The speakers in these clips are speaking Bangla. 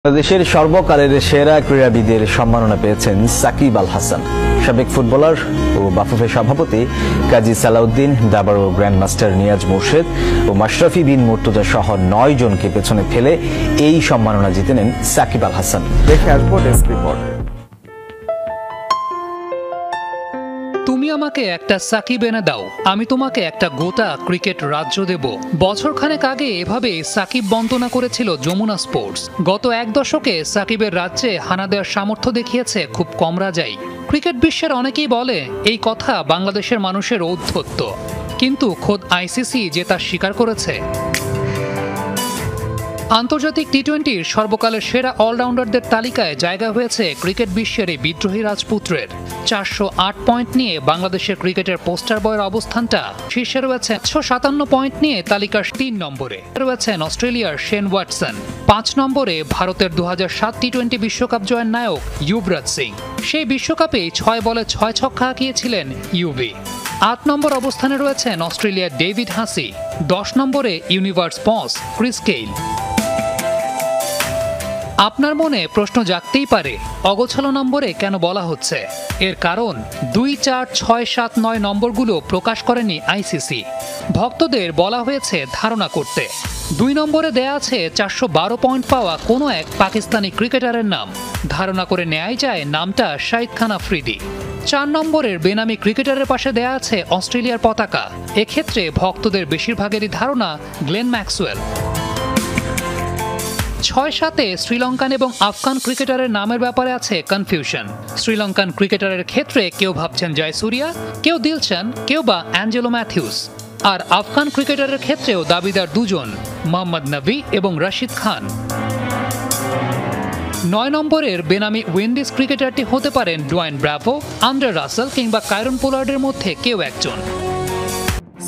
বাংলাদেশের সর্বকালের সেরা ক্রীড়াবিদের সম্মাননা পেয়েছেন সাকিব আল হাসান। সাবেক ফুটবলার ও বাফুফের সভাপতি কাজী সালাউদ্দিন, দাবার ও গ্র্যান্ডমাস্টার নিয়াজ মোর্শেদ ও মাশরাফি বিন মুর্তজা সহ 9 জনকে পেছনে ফেলে এই সম্মাননা জিতে নেন সাকিব আল হাসান। দেখে আসবো ডেস্ক রিপোর্ট। তুমি আমাকে একটা সাকিব এনে দাও, আমি তোমাকে একটা গোটা ক্রিকেট রাজ্য দেব। বছরখানেক আগে এভাবে সাকিব বন্দনা করেছিল যমুনা স্পোর্টস। গত এক দশকে সাকিবের রাজ্যে হানা দেওয়ার সামর্থ্য দেখিয়েছে খুব কম রাজাই। ক্রিকেট বিশ্বের অনেকেই বলে এই কথা বাংলাদেশের মানুষের ঔদ্ধত্য, কিন্তু খোদ আইসিসি যে তা স্বীকার করেছে। আন্তর্জাতিক টি-20-র সর্বকালের সেরা অলরাউন্ডারদের তালিকায় জায়গা হয়েছে ক্রিকেট বিশ্বের এই বিদ্রোহী রাজপুত্রের। 408 পয়েন্ট নিয়ে বাংলাদেশের ক্রিকেটের পোস্টার বয়ের অবস্থানটা শীর্ষে রয়েছে। 157 পয়েন্ট নিয়ে তালিকার 3 নম্বরে রয়েছেন অস্ট্রেলিয়ার শেন ওয়াটসন। 5 নম্বরে ভারতের 2007 টি-20 বিশ্বকাপ জয়ের নায়ক যুবরাজ সিং। সেই বিশ্বকাপে 6 বলে 6 ছক্কা হাঁকিয়েছিলেন ইউভি। 8 নম্বর অবস্থানে রয়েছেন অস্ট্রেলিয়ার ডেভিড হাসি। 10 নম্বরে ইউনিভার্স বস ক্রিস গেইল। আপনার মনে প্রশ্ন জাগতেই পারে, অগোছালো নম্বরে কেন বলা হচ্ছে? এর কারণ 2, 4, 6, 7, 9 নম্বরগুলো প্রকাশ করেনি আইসিসি। ভক্তদের বলা হয়েছে ধারণা করতে। 2 নম্বরে দেয়া আছে 412 পয়েন্ট পাওয়া কোনো এক পাকিস্তানি ক্রিকেটারের নাম। ধারণা করে নেয়াই যায় নামটা শাহিদ খান আফ্রিদি। 4 নম্বরের বেনামি ক্রিকেটারের পাশে দেয়া আছে অস্ট্রেলিয়ার পতাকা। এক্ষেত্রে ভক্তদের বেশিরভাগেরই ধারণা গ্লেন ম্যাক্সওয়েল। 6-7-এ শ্রীলঙ্কান এবং আফগান ক্রিকেটারের নামের ব্যাপারে আছে কনফিউশন। শ্রীলঙ্কান ক্রিকেটারের ক্ষেত্রে কেউ ভাবছেন জয়সূর্যা, কেউ দিলশান, কেউ বা অ্যাঞ্জেলো ম্যাথিউস। আর আফগান ক্রিকেটারের ক্ষেত্রেও দাবিদার 2 জন, মোহাম্মদ নবী এবং রশিদ খান। 9 নম্বরের বেনামি উইন্ডিজ ক্রিকেটারটি হতে পারেন ডোয়াইন ব্রাভো, আন্দ্রে রাসেল কিংবা কায়রন পোলার্ডের মধ্যে কেউ একজন।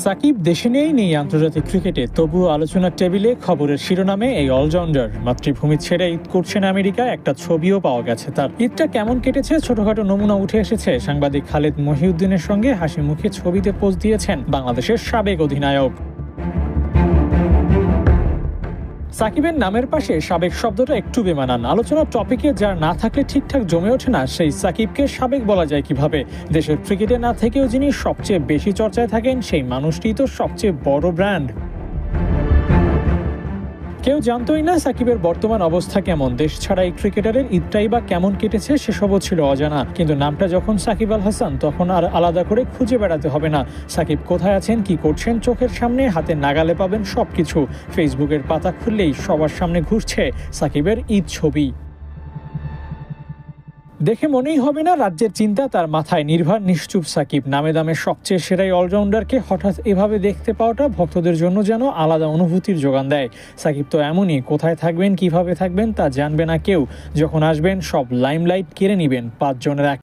সাকিব দেশে নেই আন্তর্জাতিক ক্রিকেটে, তবুও আলোচনার টেবিলে খবরের শিরোনামে এই অলরাউন্ডার। মাতৃভূমি ছেড়ে ঈদ করছেন আমেরিকা, একটা ছবিও পাওয়া গেছে তার। ঈদটা কেমন কেটেছে ছোটখাটো নমুনা উঠে এসেছে। সাংবাদিক খালেদ মহিউদ্দিনের সঙ্গে হাসি মুখে ছবিতে পোজ দিয়েছেন বাংলাদেশের সাবেক অধিনায়ক। সাকিবের নামের পাশে সাবেক শব্দটা একটু বেমানান। আলোচনার টপিকে যার না থাকলে ঠিকঠাক জমে ওঠে না, সেই সাকিবকে সাবেক বলা যায় কিভাবে? দেশের ক্রিকেটে না থেকেও যিনি সবচেয়ে বেশি চর্চায় থাকেন, সেই মানুষটিই তো সবচেয়ে বড় ব্র্যান্ড। কেউ জানতোই না সাকিবের বর্তমান অবস্থা কেমন। দেশ ছাড়া এই ক্রিকেটারের ঈদটাই বা কেমন কেটেছে সেসবও ছিল অজানা। কিন্তু নামটা যখন সাকিব আল হাসান, তখন আর আলাদা করে খুঁজে বেড়াতে হবে না। সাকিব কোথায় আছেন, কি করছেন, চোখের সামনে হাতে নাগালে পাবেন সবকিছু। ফেসবুকের পাতা খুললেই সবার সামনে ঘুরছে সাকিবের ঈদ ছবি। দেখে মনেই হবে না রাজ্যের চিন্তা তার মাথায়। নির্ভর নিশ্চুপ সাকিব, নামে দামে সবচেয়ে সেরাই অলরাউন্ডারকে হঠাৎ এভাবে দেখতে পাওয়াটা ভক্তদের জন্য যেন আলাদা অনুভূতির যোগান দেয়। সাকিব তো এমনই, কোথায় থাকবেন, কিভাবে থাকবেন তা জানবে না কেউ। যখন আসবেন সব লাইমলাইট কেড়ে নিবেন 5 জনের এক